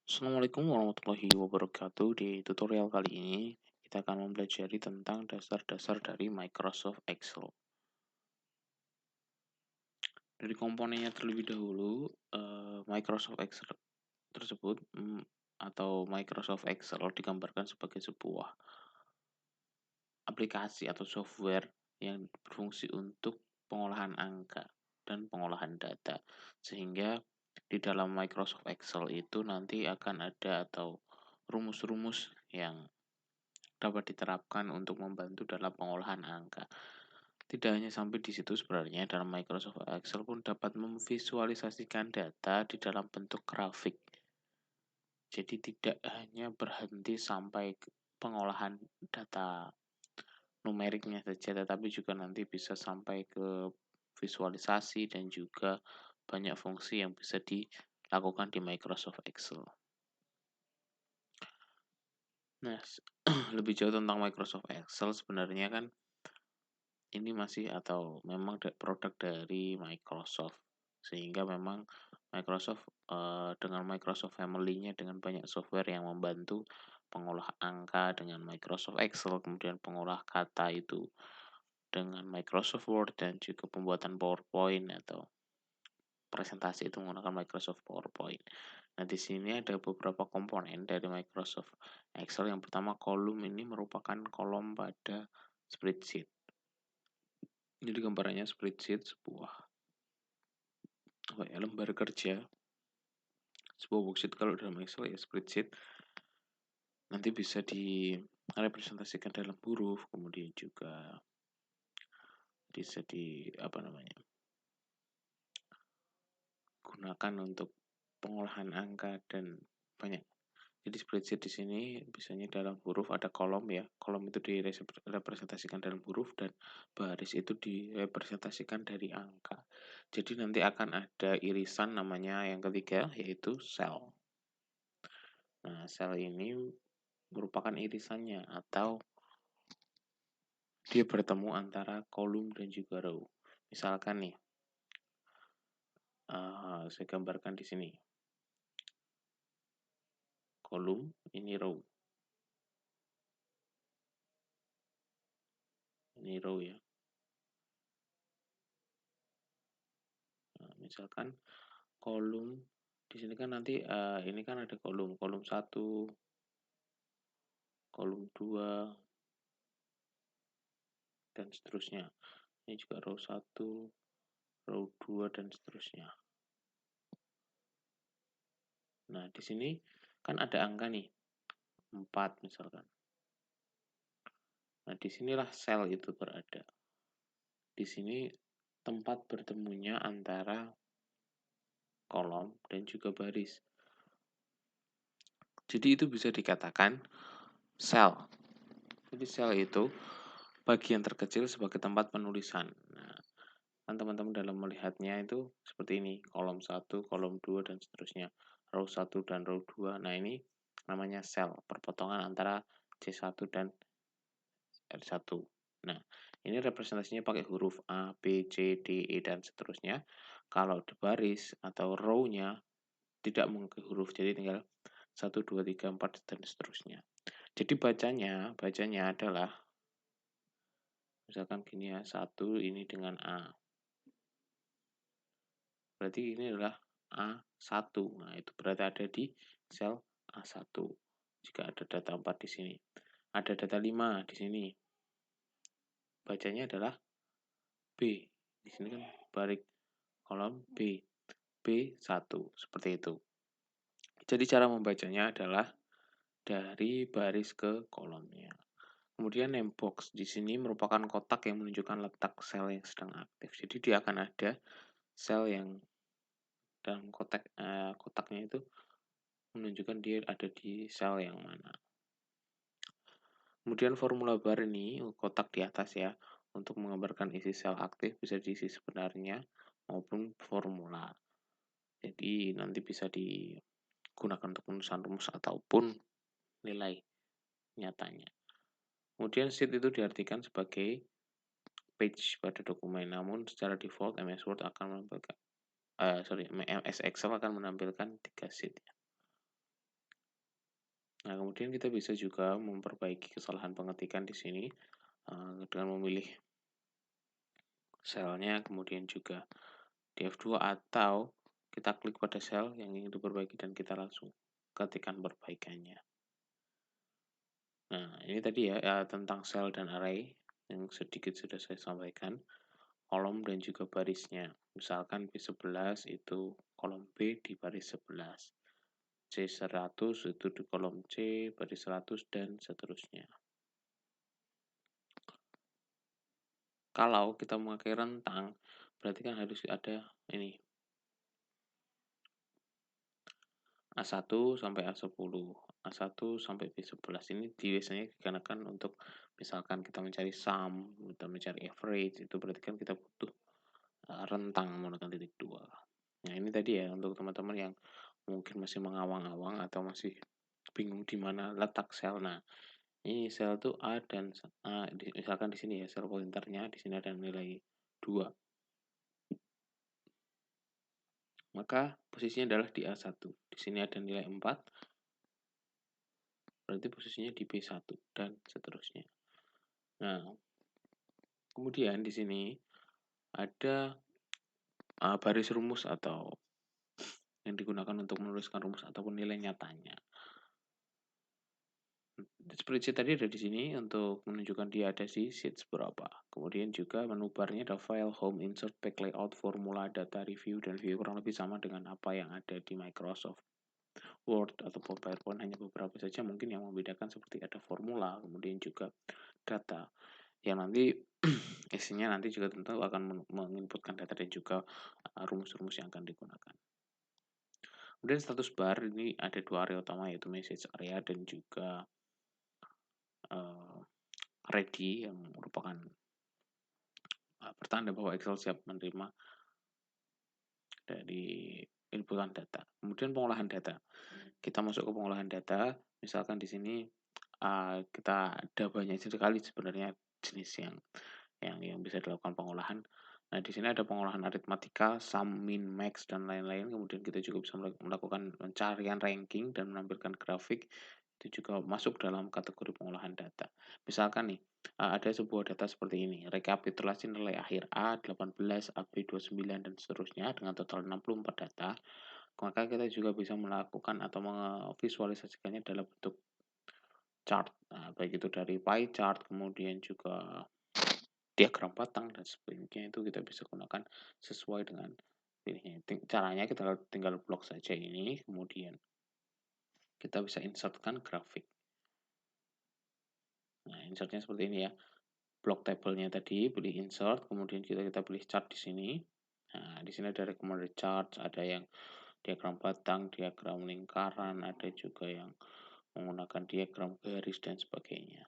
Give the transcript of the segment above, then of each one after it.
Assalamualaikum warahmatullahi wabarakatuh. Di tutorial kali ini, kita akan mempelajari tentang dasar-dasar dari Microsoft Excel. Dari komponennya terlebih dahulu, Microsoft Excel tersebut atau Microsoft Excel digambarkan sebagai sebuah aplikasi atau software yang berfungsi untuk pengolahan angka dan pengolahan data. Sehingga di dalam Microsoft Excel itu nanti akan ada atau rumus-rumus yang dapat diterapkan untuk membantu dalam pengolahan angka. Tidak hanya sampai di situ sebenarnya, dalam Microsoft Excel pun dapat memvisualisasikan data di dalam bentuk grafik. Jadi tidak hanya berhenti sampai pengolahan data numeriknya saja, tetapi juga nanti bisa sampai ke visualisasi dan juga banyak fungsi yang bisa dilakukan di Microsoft Excel. Nah, lebih jauh tentang Microsoft Excel sebenarnya kan ini masih atau memang produk dari Microsoft. Sehingga memang Microsoft dengan Microsoft Family-nya dengan banyak software yang membantu pengolah angka dengan Microsoft Excel, kemudian pengolah kata itu dengan Microsoft Word dan juga pembuatan PowerPoint atau presentasi itu menggunakan Microsoft PowerPoint. Nah, di sini ada beberapa komponen dari Microsoft Excel. Yang pertama, kolom ini merupakan kolom pada spreadsheet. Jadi gambarannya spreadsheet sebuah lembar kerja, sebuah worksheet kalau dalam Excel ya spreadsheet. Nanti bisa direpresentasikan dalam huruf, kemudian juga bisa gunakan untuk pengolahan angka dan banyak. Jadi spreadsheet di sini biasanya dalam huruf ada kolom ya. Kolom itu direpresentasikan dalam huruf dan baris itu direpresentasikan dari angka. Jadi nanti akan ada irisan namanya yang ketiga yaitu cell. Nah, sel ini merupakan irisannya atau dia bertemu antara kolom dan juga row. Misalkan nih, saya gambarkan di sini. Kolom, ini row. Ini row ya. Nah, misalkan kolom di sini kan nanti ini kan ada kolom 1, kolom 2 dan seterusnya. Ini juga row 1, row 2 dan seterusnya. Nah, di sini kan ada angka nih. 4 misalkan. Nah, disinilah sel itu berada. Di sini tempat bertemunya antara kolom dan juga baris. Jadi itu bisa dikatakan sel. Jadi sel itu bagian terkecil sebagai tempat penulisan. Nah, kan teman-teman dalam melihatnya itu seperti ini, kolom 1, kolom 2 dan seterusnya. Row 1 dan row 2. Nah, ini namanya sel, perpotongan antara C1 dan R1. Nah, ini representasinya pakai huruf A, B, C, D, E, dan seterusnya. Kalau di baris atau row-nya tidak mengikuti huruf, jadi tinggal 1, 2, 3, 4, dan seterusnya. Jadi bacanya adalah, misalkan gini ya, 1 ini dengan A. Berarti ini adalah A1. Nah, itu berarti ada di sel A1. Jika ada data 4 di sini. Ada data 5 di sini. Bacanya adalah B. Di sini kan balik kolom B. B1. Seperti itu. Jadi cara membacanya adalah dari baris ke kolomnya. Kemudian name box di sini merupakan kotak yang menunjukkan letak sel yang sedang aktif. Jadi dia akan ada sel yang dalam kotaknya itu menunjukkan dia ada di sel yang mana. Kemudian formula bar ini kotak di atas ya, untuk menggambarkan isi sel aktif bisa diisi sebenarnya maupun formula. Jadi nanti bisa digunakan untuk penulisan rumus ataupun nilai nyatanya. Kemudian sheet itu diartikan sebagai page pada dokumen, namun secara default MS Word akan menampilkan MS Excel akan menampilkan 3 sheet. Nah, kemudian kita bisa juga memperbaiki kesalahan pengetikan di sini dengan memilih selnya, kemudian juga di F2 atau kita klik pada sel yang ingin diperbaiki dan kita langsung ketikkan perbaikannya. Nah, ini tadi ya tentang sel dan array yang sedikit sudah saya sampaikan, kolom dan juga barisnya. Misalkan B11 itu kolom B di baris 11, C100 itu di kolom C, baris 100, dan seterusnya. Kalau kita memakai rentang, berarti kan harus ada ini A1 sampai A10, A1 sampai B11 ini biasanya digunakan untuk misalkan kita mencari sum, kita mencari average, itu berarti kan kita butuh rentang menggunakan titik dua. Nah, ini tadi ya untuk teman-teman yang mungkin masih mengawang-awang atau masih bingung di mana letak sel. Nah, ini sel tuh A dan misalkan di sini ya sel pointernya di sini ada nilai 2. Maka posisinya adalah di A1. Di sini ada nilai 4, berarti posisinya di B1 dan seterusnya. Nah, kemudian di sini ada baris rumus atau yang digunakan untuk menuliskan rumus ataupun nilai nyatanya. Spreadsheet tadi ada di sini untuk menunjukkan dia ada di sheets berapa. Kemudian juga menu barnya ada file, home, insert, back, layout, formula, data, review, dan view kurang lebih sama dengan apa yang ada di Microsoft Word ataupun PowerPoint, hanya beberapa saja mungkin yang membedakan seperti ada formula, kemudian juga data yang nanti isinya nanti juga tentu akan menginputkan data dan juga rumus-rumus yang akan digunakan. Kemudian status bar ini ada dua area utama yaitu message area dan juga ready yang merupakan pertanda bahwa Excel siap menerima dari inputan data. Kemudian pengolahan data. Kita masuk ke pengolahan data, misalkan di sini kita ada banyak sekali sebenarnya jenis yang bisa dilakukan pengolahan. Nah, di sini ada pengolahan aritmatika, sum, min, max, dan lain-lain. Kemudian kita juga bisa melakukan pencarian ranking dan menampilkan grafik. Itu juga masuk dalam kategori pengolahan data. Misalkan nih, ada sebuah data seperti ini, rekapitulasi nilai akhir A 18, AB 29, dan seterusnya dengan total 64 data. Maka kita juga bisa melakukan atau memvisualisasikannya dalam bentuk chart. Nah, baik itu dari pie chart, kemudian juga diagram batang dan sebagainya itu kita bisa gunakan sesuai dengan pilihnya. Caranya kita tinggal blok saja ini, kemudian kita bisa insertkan grafik. Nah, insertnya seperti ini ya. Blok tabelnya tadi, pilih insert, kemudian kita pilih chart di sini. Nah, di sini ada recommended chart, ada yang diagram batang, diagram lingkaran, ada juga yang menggunakan diagram garis dan sebagainya.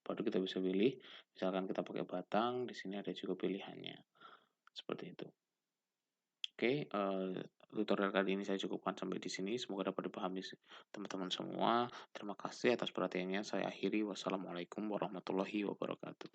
Baru kita bisa pilih, misalkan kita pakai batang, di sini ada juga pilihannya. Seperti itu. Oke, tutorial kali ini saya cukupkan sampai di sini. Semoga dapat dipahami teman-teman semua. Terima kasih atas perhatiannya. Saya akhiri. Wassalamualaikum warahmatullahi wabarakatuh.